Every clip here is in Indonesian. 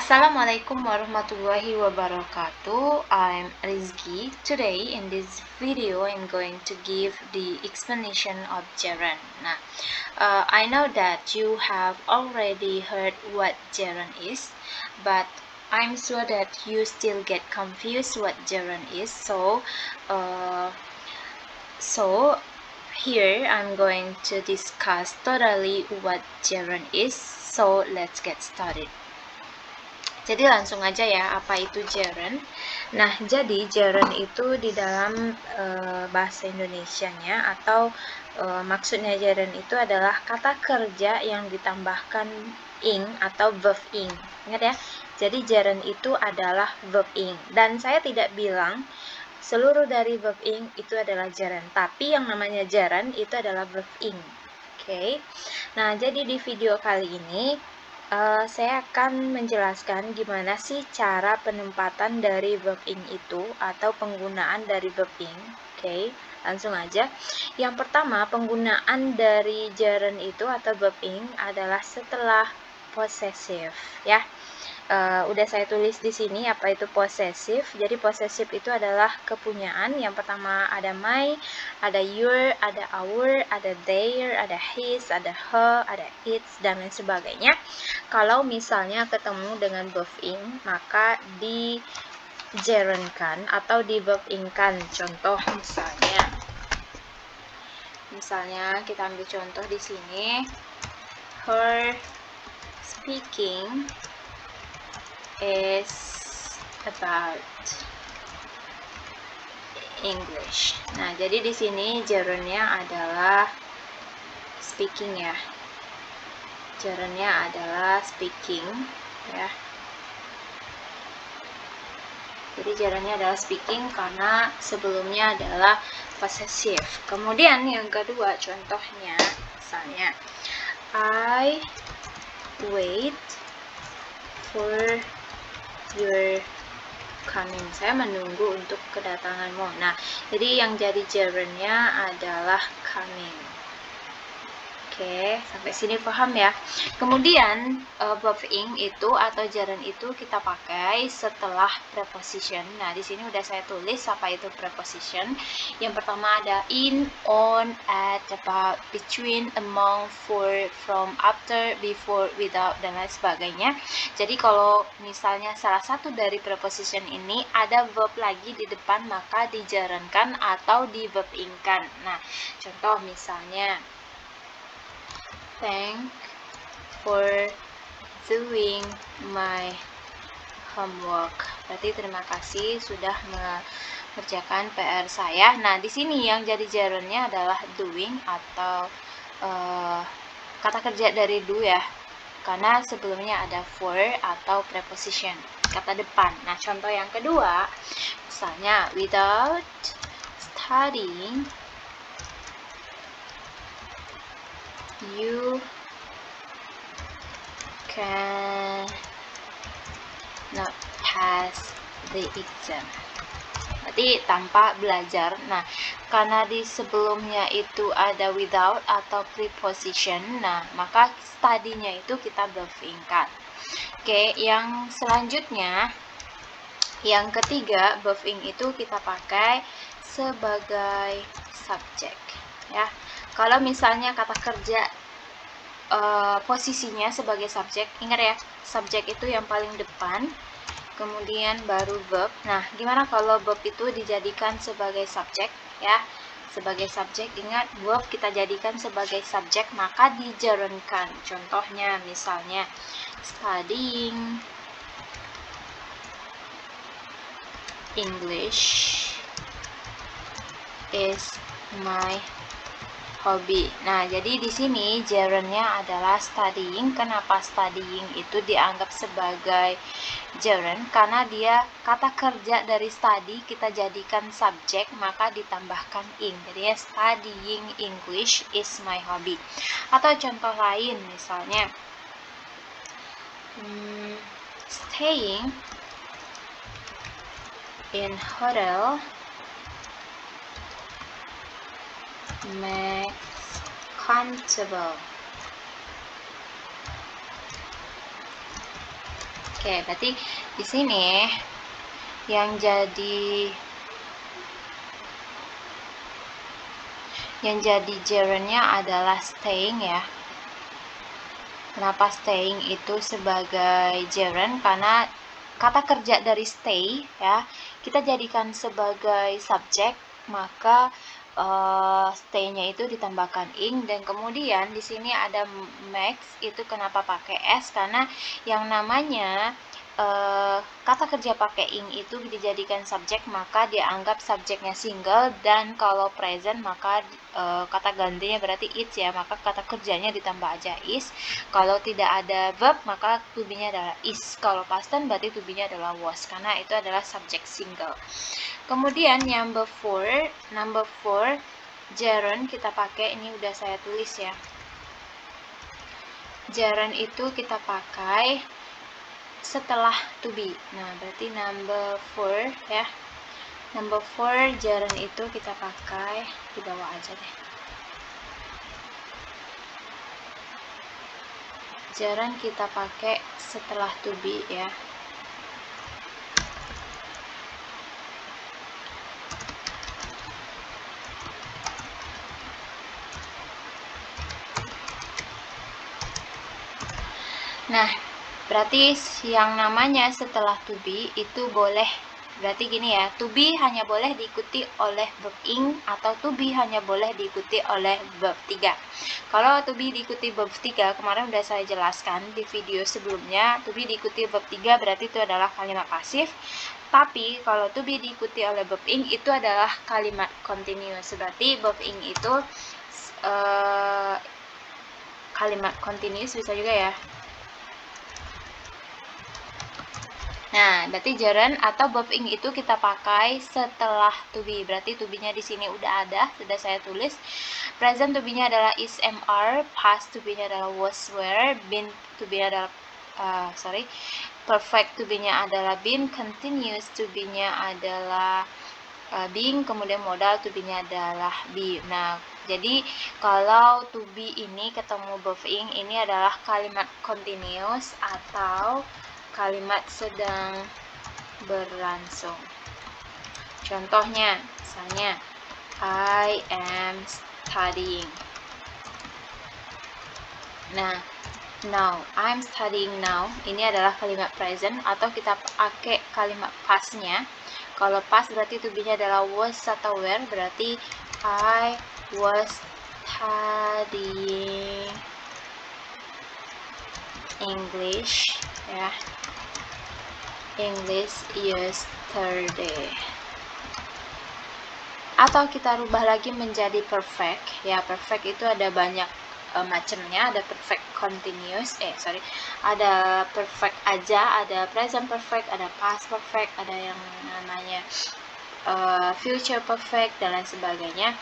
Assalamualaikum warahmatullahi wabarakatuh. I'm Rizky. Today in this video I'm going to give the explanation of gerund. Nah, I know that you have already heard what gerund is, but I'm sure that you still get confused what gerund is. So here I'm going to discuss totally what gerund is. So let's get started. Jadi langsung aja ya, apa itu gerund? Nah, jadi gerund itu di dalam bahasa Indonesianya atau maksudnya gerund itu adalah kata kerja yang ditambahkan ing atau verb ing. Ingat ya, jadi gerund itu adalah verb ing. Dan saya tidak bilang seluruh dari verb ing itu adalah gerund, tapi yang namanya gerund itu adalah verb ing. Oke. Nah, jadi di video kali ini saya akan menjelaskan gimana sih cara penempatan dari verb ing itu atau penggunaan dari verb ing. Oke, langsung aja. Yang pertama, penggunaan dari gerund itu atau verb ing adalah setelah possessive ya. Udah saya tulis di sini apa itu possessive. Jadi possessive itu adalah kepunyaan. Yang pertama ada my, ada your, ada our, ada their, ada his, ada her, ada its, dan lain sebagainya. Kalau misalnya ketemu dengan verb ing, maka di gerundkan atau di verb ingkan. Contoh misalnya kita ambil contoh di sini, her speaking is about English. Nah, jadi di sini gerundnya adalah speaking ya. Gerundnya adalah speaking ya. Jadi gerundnya adalah speaking karena sebelumnya adalah possessive. Kemudian yang kedua contohnya misalnya I wait for your coming. Saya menunggu untuk kedatanganmu. Nah, jadi yang jadi gerundnya adalah coming. Oke, sampai sini paham ya. Kemudian verb ing itu atau gerund itu kita pakai setelah preposition. Nah, di sini udah saya tulis apa itu preposition. Yang pertama ada in, on, at, about, between, among, for, from, after, before, without, dan lain sebagainya. Jadi kalau misalnya salah satu dari preposition ini ada verb lagi di depan, maka digerundkan atau di verb ingkan. Nah, contoh misalnya thank for doing my homework. Berarti terima kasih sudah mengerjakan PR saya. Nah, di sini yang jadi gerundnya adalah doing atau kata kerja dari do ya. Karena sebelumnya ada for atau preposition, kata depan. Nah, contoh yang kedua, misalnya without studying you can not pass the exam. Berarti tanpa belajar. Nah, karena di sebelumnya itu ada without atau preposition, nah maka study-nya itu kita verb ingkan. Oke, yang selanjutnya yang ketiga, verb ing itu kita pakai sebagai subjek ya. Kalau misalnya kata kerja posisinya sebagai subjek, ingat ya, subjek itu yang paling depan, kemudian baru verb. Nah, gimana kalau verb itu dijadikan sebagai subjek ya? Sebagai subjek, ingat verb kita jadikan sebagai subjek, maka digerundkan. Contohnya misalnya studying English is my hobby. Nah, jadi di sini gerundnya adalah studying. Kenapa studying itu dianggap sebagai gerund? Karena dia kata kerja dari study kita jadikan subjek, maka ditambahkan ing. Jadi studying English is my hobby. Atau contoh lain misalnya staying in hotel makes comfortable. Oke, berarti di sini yang jadi gerundnya adalah staying ya. Kenapa staying itu sebagai gerund? Karena kata kerja dari stay ya, kita jadikan sebagai subjek, maka stay-nya itu ditambahkan ing, dan kemudian di sini ada max. Itu kenapa pakai s? Karena yang namanya kata kerja pakai ing itu dijadikan subjek, maka dianggap subjeknya single, dan kalau present maka kata gantinya berarti it's ya, maka kata kerjanya ditambah aja is. Kalau tidak ada verb maka to be-nya adalah is. Kalau past tense berarti to be-nya adalah was, karena itu adalah subjek single. Kemudian number 4 gerund kita pakai, ini udah saya tulis ya. Gerund itu kita pakai setelah to be. Nah, berarti number 4 ya. Number 4 gerund itu kita pakai di bawah aja deh. Gerund kita pakai setelah to be ya. Nah, berarti yang namanya setelah to be itu boleh, berarti gini ya, to be hanya boleh diikuti oleh verb ing, atau to be hanya boleh diikuti oleh verb 3. Kalau to be diikuti verb 3, kemarin udah saya jelaskan di video sebelumnya, to be diikuti verb 3 berarti itu adalah kalimat pasif. Tapi kalau to be diikuti oleh verb ing itu adalah kalimat continuous. Berarti verb ing itu kalimat continuous bisa juga ya. Nah, berarti gerund atau verb ing itu kita pakai setelah to be. Berarti to be-nya di sini udah ada, sudah saya tulis. Present to be-nya adalah is, am, are. Past to be-nya adalah was, were. Been to be-nya adalah perfect to be-nya adalah been. Continuous to be-nya adalah being. Kemudian modal to be-nya adalah be. Nah, jadi kalau to be ini ketemu verb ing, ini adalah kalimat continuous atau kalimat sedang berlangsung. Contohnya, misalnya I am studying. Nah, now, I'm studying now, ini adalah kalimat present, atau kita pakai kalimat past-nya. Kalau past berarti to be-nya adalah was atau were, berarti I was studying English ya. English yesterday. Atau kita rubah lagi menjadi perfect ya. Perfect itu ada banyak macamnya, ada perfect continuous, ada perfect aja, ada present perfect, ada past perfect, ada yang namanya future perfect dan lain sebagainya.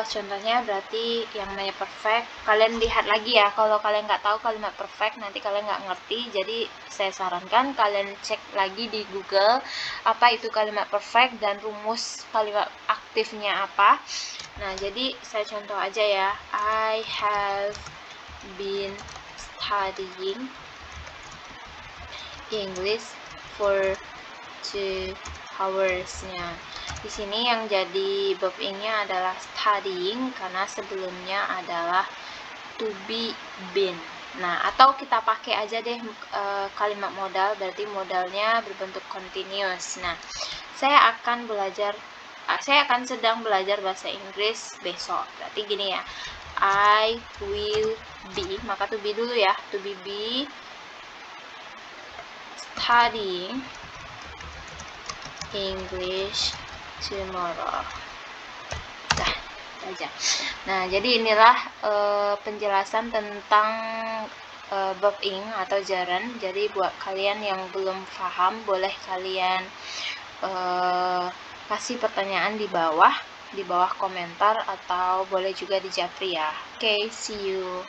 Contohnya berarti yang namanya perfect, kalian lihat lagi ya, kalau kalian nggak tahu kalimat perfect nanti kalian nggak ngerti, jadi saya sarankan kalian cek lagi di Google apa itu kalimat perfect dan rumus kalimat aktifnya apa. Nah, jadi saya contoh aja ya, I have been studying English for 2 hours-nya. Di sini yang jadi verb ing-nya adalah studying karena sebelumnya adalah to be been. Nah, atau kita pakai aja deh kalimat modal, berarti modalnya berbentuk continuous. Nah, saya akan sedang belajar bahasa Inggris besok. Berarti gini ya, I will be, maka to be dulu ya, to be studying English tomorrow. Nah, jadi inilah penjelasan tentang verb ing atau gerund. Jadi buat kalian yang belum paham, boleh kalian kasih pertanyaan di bawah komentar, atau boleh juga di japri ya. Oke, see you.